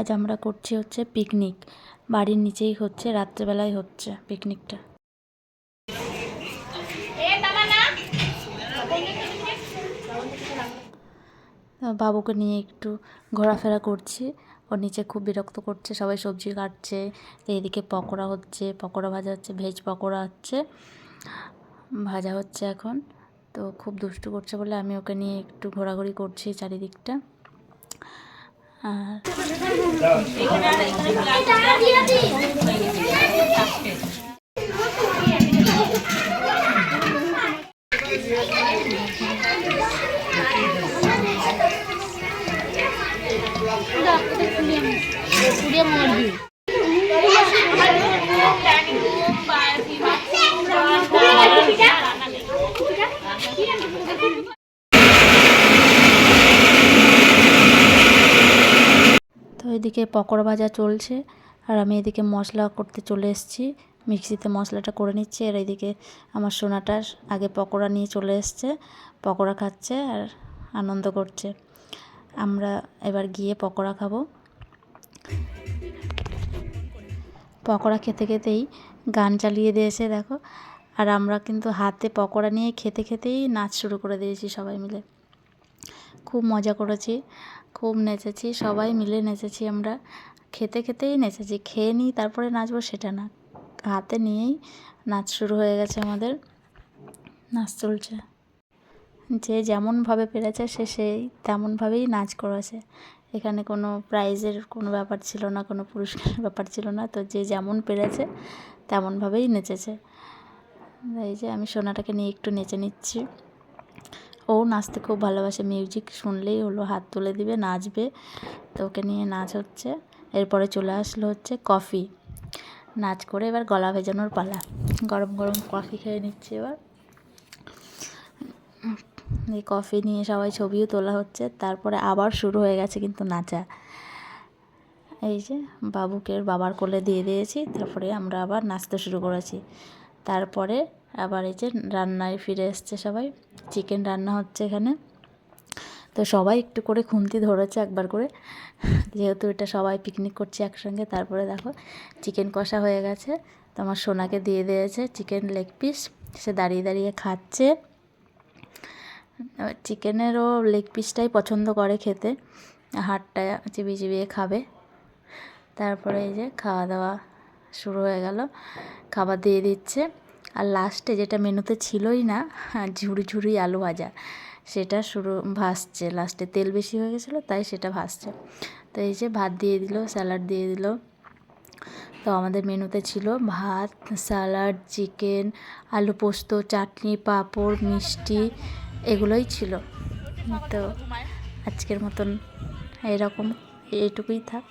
আজ আমরা করছি হচ্ছে পিকনিক। বাড়ির নিচেই হচ্ছে, রাত্রেবেলায় হচ্ছে পিকনিকটা। বাবুকে নিয়ে একটু ঘোরাফেরা করছি। ওর নিচে খুব বিরক্ত করছে, সবাই সবজি কাটছে, এইদিকে পকোড়া হচ্ছে, পকোড়া ভাজা হচ্ছে, ভেজ পকোড়া হচ্ছে, ভাজা হচ্ছে এখন। তো খুব দুষ্টু করছে বলে আমি ওকে নিয়ে একটু ঘোরাঘুরি করছি চারিদিকটা। আর তো এদিকে পকোড়া ভাজা চলছে, আর আমি এদিকে মশলা করতে চলে এসেছি। মিক্সিতে মশলাটা করে নিচ্ছি, আর এদিকে আমার সোনাটা আগে পকোড়া নিয়ে চলে এসছে, পকোড়া খাচ্ছে আর আনন্দ করছে। আমরা এবার গিয়ে পকোড়া খাবো। পকোড়া খেতে খেতেই গান চালিয়ে দিয়েছে দেখো। আর আমরা কিন্তু হাতে পকোড়া নিয়ে খেতে খেতেই নাচ শুরু করে দিয়েছি সবাই মিলে। খুব মজা করেছি, খুব নেচেছি, সবাই মিলে নেচেছি আমরা। খেতে খেতেই নেচেছি, খেয়ে নিই তারপরে নাচবো সেটা না, হাতে নিয়েই নাচ শুরু হয়ে গেছে আমাদের। নাচ চলছে, যে যেমনভাবে পেরেছে সে সেই তেমনভাবেই নাচ করেছে। এখানে কোনো প্রাইজের কোনো ব্যাপার ছিল না, কোনো পুরস্কারের ব্যাপার ছিল না। তো যে যেমন পেরেছে তেমনভাবেই নেচেছে। এই যে আমি সোনাটাকে নিয়ে একটু নেচে নিচ্ছি। ও নাচতে খুব ভালোবাসে, মিউজিক শুনলেই হলো হাত তুলে দিবে, নাচবে। তো ওকে নিয়ে নাচ হচ্ছে। এরপরে চলে আসলো হচ্ছে কফি। নাচ করে এবার গলা ভেজানোর পালা। গরম গরম কফি খেয়ে নিচ্ছি এবার। এই কফি নিয়ে সবাই ছবিও তোলা হচ্ছে। তারপরে আবার শুরু হয়ে গেছে কিন্তু নাচা। এই যে বাবুকে বাবার কোলে দিয়ে দিয়েছি, তারপরে আমরা আবার নাচতে শুরু করেছি। তারপরে আবার এই যে রান্নায় ফিরে এসছে সবাই। চিকেন রান্না হচ্ছে এখানে। তো সবাই একটু করে খুন্তি ধরেছে একবার করে, যেহেতু এটা সবাই পিকনিক করছে একসঙ্গে। তারপরে দেখো চিকেন কষা হয়ে গেছে, তো আমার সোনাকে দিয়ে দিয়েছে চিকেন লেগ পিস। সে দাঁড়িয়ে দাঁড়িয়ে খাচ্ছে। চিকেনেরও লেগ পিসটাই পছন্দ করে খেতে, হাড়টা চিবিয়ে চিবিয়ে খাবে। তারপরে এই যে খাওয়া দাওয়া শুরু হয়ে গেল, খাবার দিয়ে দিচ্ছে। আর লাস্টে যেটা মেনুতে ছিলই না, ঝুড়ি ঝুড়ি আলু ভাজা, সেটা ভাসছে। লাস্টে তেল বেশি হয়ে গেছিলো তাই সেটা ভাসছে। তো এই যে ভাত দিয়ে দিল, স্যালাড দিয়ে দিল। তো আমাদের মেনুতে ছিল ভাত, স্যালাড, চিকেন, আলু পোস্ত, চাটনি, পাঁপড়, মিষ্টি, এগুলোই ছিল। তো আজকের মতন এইটুকুই থাক।